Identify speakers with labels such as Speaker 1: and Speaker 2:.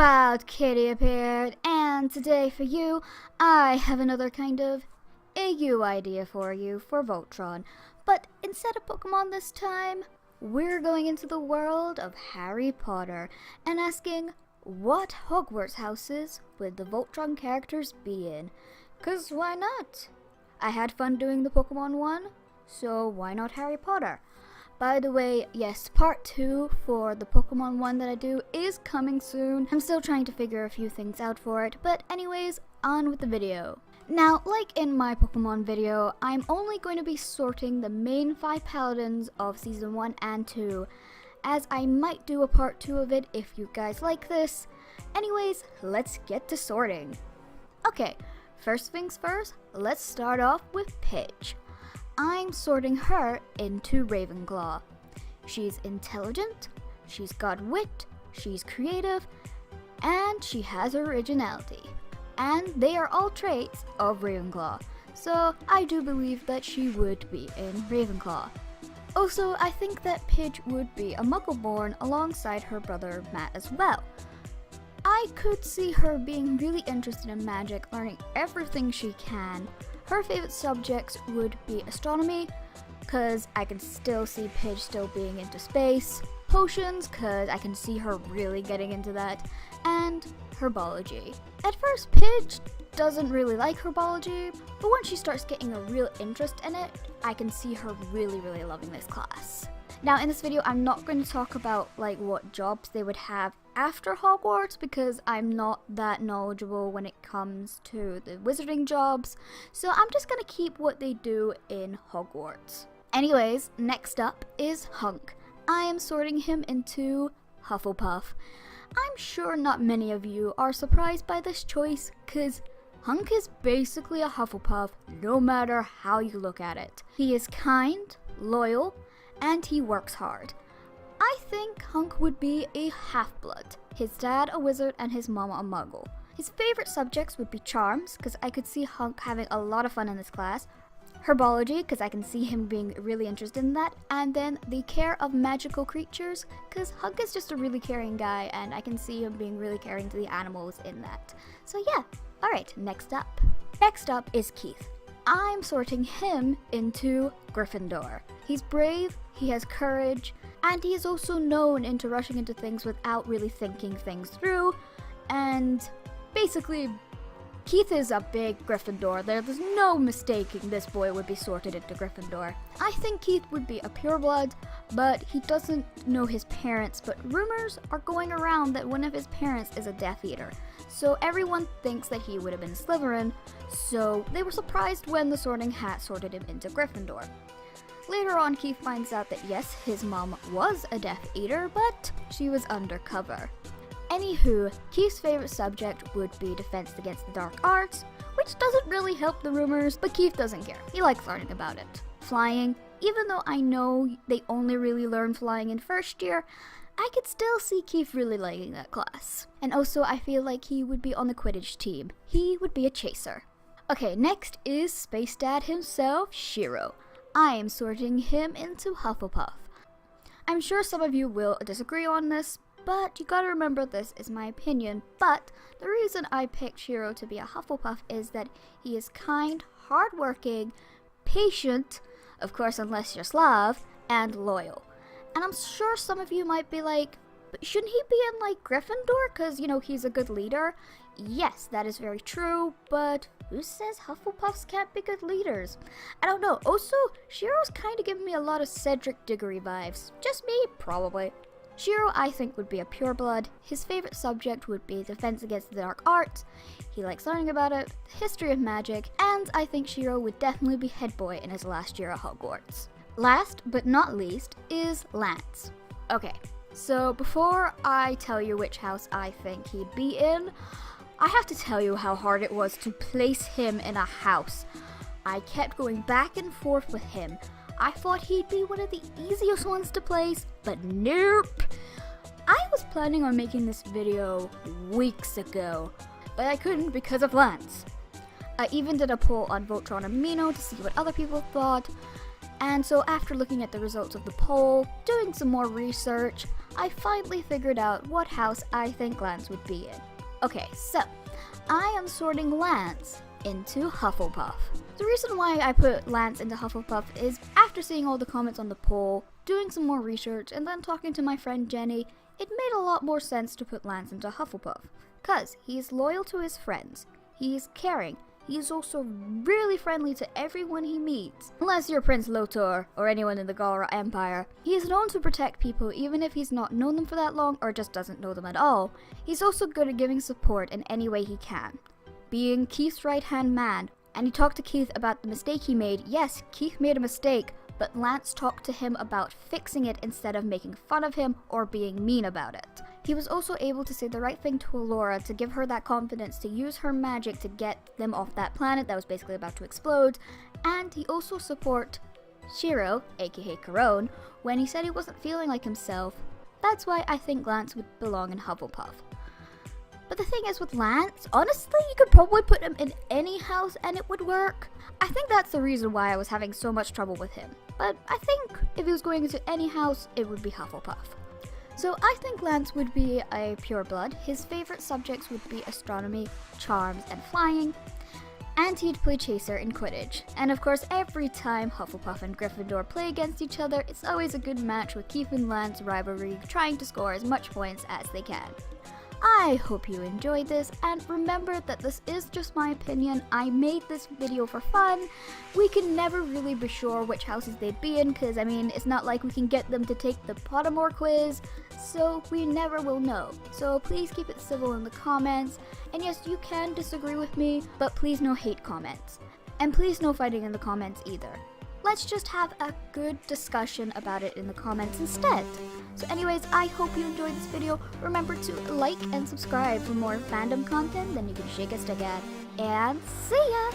Speaker 1: Wild Kitty appeared, and today for you, I have another kind of AU idea for you for Voltron. But instead of Pokemon this time, we're going into the world of Harry Potter and asking what Hogwarts houses would the Voltron characters be in? 'Cause why not? I had fun doing the Pokemon one, so why not Harry Potter? By the way, yes, part 2 for the Pokemon one that I do is coming soon. I'm still trying to figure a few things out for it, but anyways, on with the video. Now, like in my Pokemon video, I'm only going to be sorting the main 5 paladins of Season 1 and 2, as I might do a part 2 of it if you guys like this. Anyways, let's get to sorting. Okay, first things first, let's start off with Pidge. I'm sorting her into Ravenclaw. She's intelligent, she's got wit, she's creative, and she has originality. And they are all traits of Ravenclaw, so I do believe that she would be in Ravenclaw. Also, I think that Pidge would be a Muggle-born alongside her brother Matt as well. I could see her being really interested in magic, learning everything she can. Her favorite subjects would be astronomy, cause I can still see Pidge still being into space, potions, cause I can see her really getting into that, and herbology. At first, Pidge doesn't really like herbology, but once she starts getting a real interest in it, I can see her really loving this class. Now in this video, I'm not going to talk about what jobs they would have after Hogwarts because I'm not that knowledgeable when it comes to the wizarding jobs, so I'm just going to keep what they do in Hogwarts. Anyways, next up is Hunk. I am sorting him into Hufflepuff. I'm sure not many of you are surprised by this choice because Hunk is basically a Hufflepuff no matter how you look at it. He is kind, loyal, and he works hard. I think Hunk would be a half-blood. His dad a wizard and his mama a muggle. His favorite subjects would be charms, because I could see Hunk having a lot of fun in this class. Herbology, because I can see him being really interested in that. And then the care of magical creatures, because Hunk is just a really caring guy and I can see him being really caring to the animals in that. So yeah, alright, next up. Next up is Keith. I'm sorting him into Gryffindor. He's brave, he has courage, and he is also known into rushing into things without really thinking things through. And basically, Keith is a big Gryffindor. There's no mistaking this boy would be sorted into Gryffindor. I think Keith would be a pureblood, but he doesn't know his parents, but rumors are going around that one of his parents is a Death Eater. So everyone thinks that he would have been Slytherin, so they were surprised when the Sorting Hat sorted him into Gryffindor. Later on, Keith finds out that yes, his mom was a Death Eater, but she was undercover. Anywho, Keith's favorite subject would be Defense Against the Dark Arts, which doesn't really help the rumors, but Keith doesn't care. He likes learning about it. Flying, even though I know they only really learn flying in first year, I could still see Keith really liking that class. And also, I feel like he would be on the Quidditch team. He would be a chaser. Okay, next is Space Dad himself, Shiro. I am sorting him into Hufflepuff. I'm sure some of you will disagree on this, but you gotta remember this is my opinion. But the reason I picked Shiro to be a Hufflepuff is that he is kind, hardworking, patient, of course unless you're Slav, and loyal. And I'm sure some of you might be like, but shouldn't he be in Gryffindor because, he's a good leader? Yes, that is very true, but who says Hufflepuffs can't be good leaders? I don't know. Also, Shiro's kind of giving me a lot of Cedric Diggory vibes. Just me? Probably. Shiro, I think, would be a pureblood. His favorite subject would be Defense Against the Dark Arts. He likes learning about it, the history of magic, and I think Shiro would definitely be head boy in his last year at Hogwarts. Last but not least is Lance. Okay, so before I tell you which house I think he'd be in, I have to tell you how hard it was to place him in a house. I kept going back and forth with him. I thought he'd be one of the easiest ones to place, but nope. I was planning on making this video weeks ago, but I couldn't because of Lance. I even did a poll on Voltron Amino to see what other people thought, and so after looking at the results of the poll, doing some more research, I finally figured out what house I think Lance would be in. Okay, so I am sorting Lance into Hufflepuff. The reason why I put Lance into Hufflepuff is after seeing all the comments on the poll, doing some more research, and then talking to my friend Jenny, it made a lot more sense to put Lance into Hufflepuff. Cause he's loyal to his friends, he's caring, he's also really friendly to everyone he meets. Unless you're Prince Lotor or anyone in the Galra Empire, he is known to protect people even if he's not known them for that long or just doesn't know them at all. He's also good at giving support in any way he can. Being Keith's right-hand man, and he talked to Keith about the mistake he made. Yes, Keith made a mistake, but Lance talked to him about fixing it instead of making fun of him or being mean about it. He was also able to say the right thing to Allura to give her that confidence to use her magic to get them off that planet that was basically about to explode, and he also supported Shiro, aka Corone, when he said he wasn't feeling like himself. That's why I think Lance would belong in Hufflepuff. But the thing is with Lance, honestly, you could probably put him in any house and it would work. I think that's the reason why I was having so much trouble with him. But I think if he was going into any house, it would be Hufflepuff. So I think Lance would be a pureblood. His favorite subjects would be astronomy, charms, and flying. And he'd play Chaser in Quidditch. And of course, every time Hufflepuff and Gryffindor play against each other, it's always a good match with Keith and Lance rivalry, trying to score as much points as they can. I hope you enjoyed this, and remember that this is just my opinion. I made this video for fun. We can never really be sure which houses they'd be in, because it's not like we can get them to take the Pottermore quiz, so we never will know. So please keep it civil in the comments, and yes, you can disagree with me, but please no hate comments. And please no fighting in the comments either. Let's just have a good discussion about it in the comments instead. So anyways, I hope you enjoyed this video. Remember to like and subscribe for more fandom content than you can shake a stick at. And see ya!